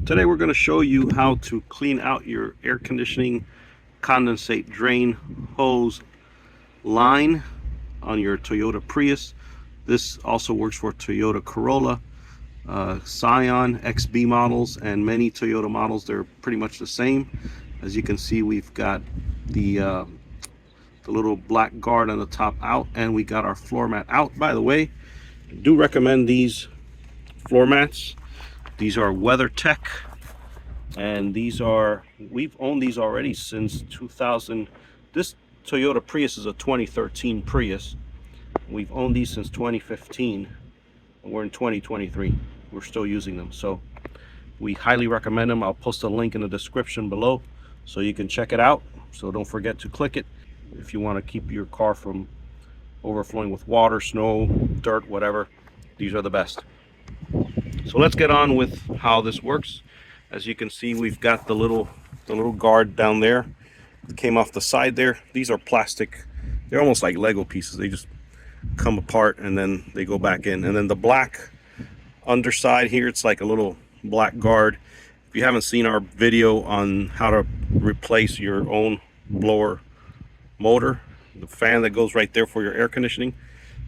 Today we're going to show you how to clean out your air conditioning condensate drain hose line on your Toyota Prius. This also works for Toyota Corolla, Scion, XB models, and many Toyota models. They're pretty much the same. As you can see, we've got the little black guard on the top out, and we got our floor mat out. By the way, I do recommend these floor mats. These are WeatherTech, and we've owned these already since 2000. This Toyota Prius is a 2013 Prius. We've owned these since 2015, and we're in 2023. We're still using them, so we highly recommend them. I'll post a link in the description below so you can check it out. So don't forget to click it if you want to keep your car from overflowing with water, snow, dirt, whatever. These are the best. So let's get on with how this works. As you can see, we've got the little guard down there. It came off the side there. These are plastic. They're almost like Lego pieces. They just come apart and then they go back in. And then the black underside here, it's like a little black guard. If you haven't seen our video on how to replace your own blower motor, the fan that goes right there for your air conditioning,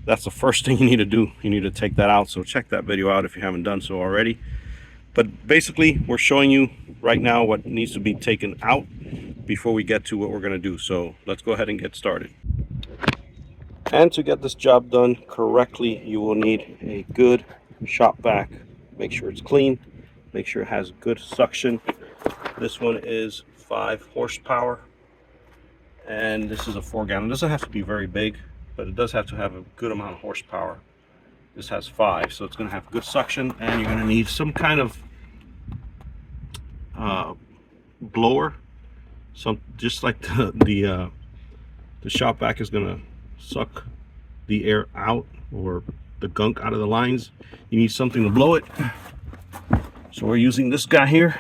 that's the first thing you need to do. You need to take that out. So check that video out if you haven't done so already. But basically, we're showing you right now what needs to be taken out before we get to what we're going to do. So let's go ahead and get started. And to get this job done correctly, you will need a good shop vac. Make sure it's clean. Make sure it has good suction. This one is 5 horsepower. And this is a 4-gallon. It doesn't have to be very big, but it does have to have a good amount of horsepower. This has 5, so it's going to have good suction, and you're going to need some kind of blower. Just like the shop vac is going to suck the air out or the gunk out of the lines. You need something to blow it. So we're using this guy here.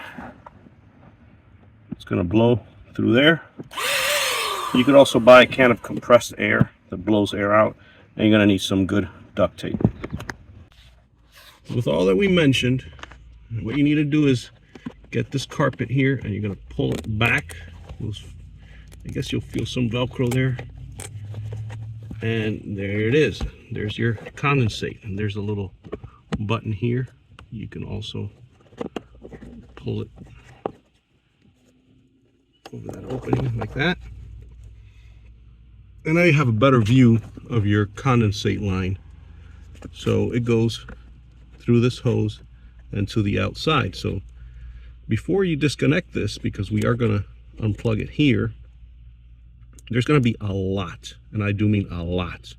It's going to blow through there. You could also buy a can of compressed air that blows air out, and you're going to need some good duct tape. With all that we mentioned, what you need to do is get this carpet here, and you're going to pull it back. I guess you'll feel some Velcro there. And there it is. There's your condensate, and there's a little button here. You can also pull it over that opening like that. And now you have a better view of your condensate line. So it goes through this hose and to the outside. So before you disconnect this, because we are going to unplug it here, there's going to be a lot, and I do mean a lot,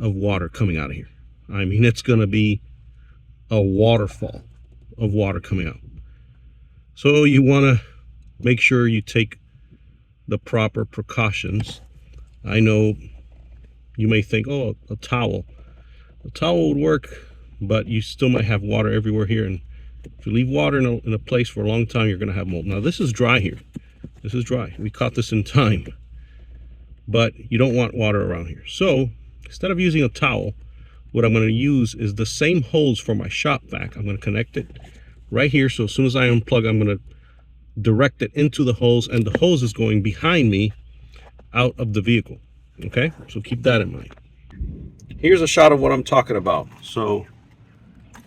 of water coming out of here. I mean, it's going to be a waterfall of water coming out. So you want to make sure you take the proper precautions. I know you may think, oh, a towel. A towel would work, but you still might have water everywhere here. And if you leave water in a place for a long time, you're going to have mold. Now, this is dry here. This is dry. We caught this in time. But you don't want water around here. So instead of using a towel, what I'm going to use is the same hose for my shop vac. I'm going to connect it right here. So as soon as I unplug, I'm going to direct it into the hose, and the hose is going behind me out of the vehicle. Okay, so keep that in mind. Here's a shot of what I'm talking about. So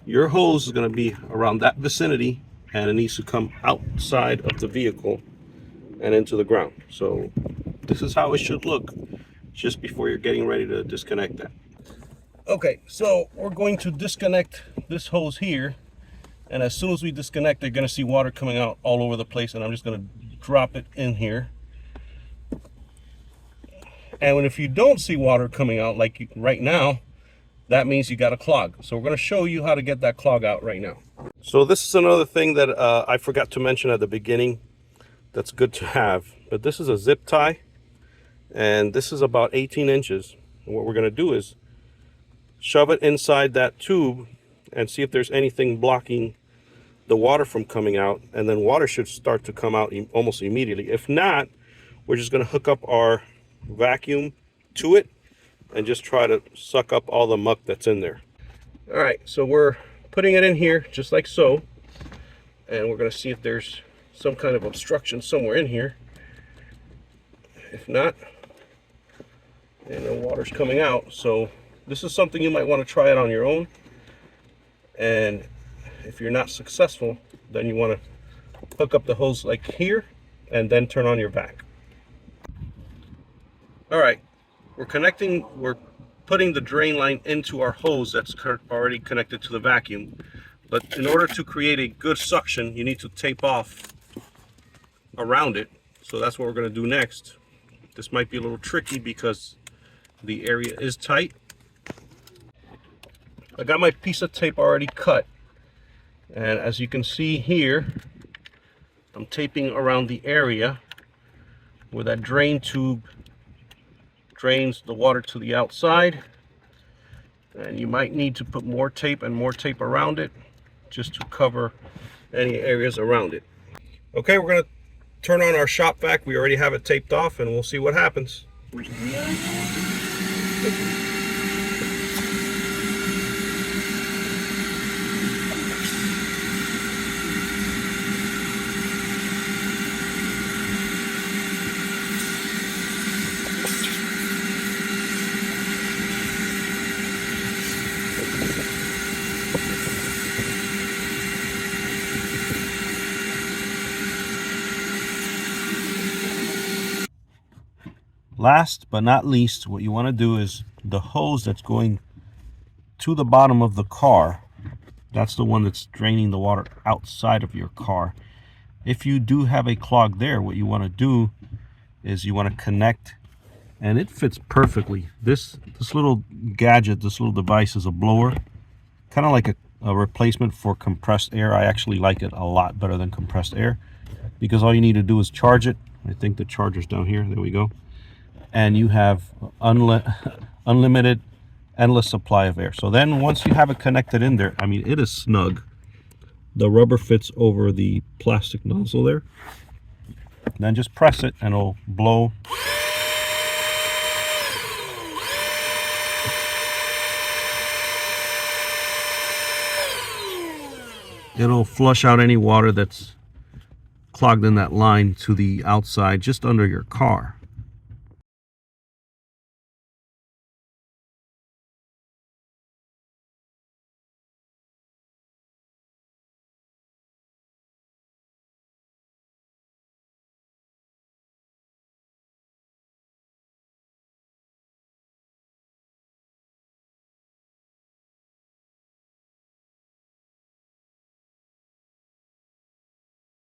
your hose is going to be around that vicinity, and it needs to come outside of the vehicle and into the ground. So this is how it should look just before you're getting ready to disconnect that. Okay, so we're going to disconnect this hose here, and as soon as we disconnect, they're going to see water coming out all over the place, and I'm just going to drop it in here. And if you don't see water coming out like right now, that means you got a clog. So we're going to show you how to get that clog out right now. So this is another thing that I forgot to mention at the beginning that's good to have. But this is a zip tie, and this is about 18 inches. And what we're going to do is shove it inside that tube and see if there's anything blocking the water from coming out. And then water should start to come out almost immediately. If not, we're just going to hook up our vacuum to it and just try to suck up all the muck that's in there. All right, so we're putting it in here just like so. and we're going to see if there's some kind of obstruction somewhere in here. If not, and the water's coming out. So this is something you might want to try it on your own, and if you're not successful, then you want to hook up the hose like here and then turn on your vac. All right, we're putting the drain line into our hose that's already connected to the vacuum. But in order to create a good suction, you need to tape off around it. So that's what we're going to do next. This might be a little tricky because the area is tight. I got my piece of tape already cut, and as you can see here, I'm taping around the area where that drain tube drains the water to the outside. And you might need to put more tape and more tape around it just to cover any areas around it. Okay, we're going to turn on our shop vac. We already have it taped off, and we'll see what happens. Last but not least, what you want to do is the hose that's going to the bottom of the car, that's the one that's draining the water outside of your car. If you do have a clog there, what you want to do is you want to connect, and it fits perfectly. This little gadget, this little device is a blower, kind of like a replacement for compressed air. I actually like it a lot better than compressed air because all you need to do is charge it. I think the charger's down here. There we go. And you have unlimited, endless supply of air. So then once you have it connected in there, I mean, it is snug. The rubber fits over the plastic nozzle there. Then just press it and it'll blow. It'll flush out any water that's clogged in that line to the outside, just under your car.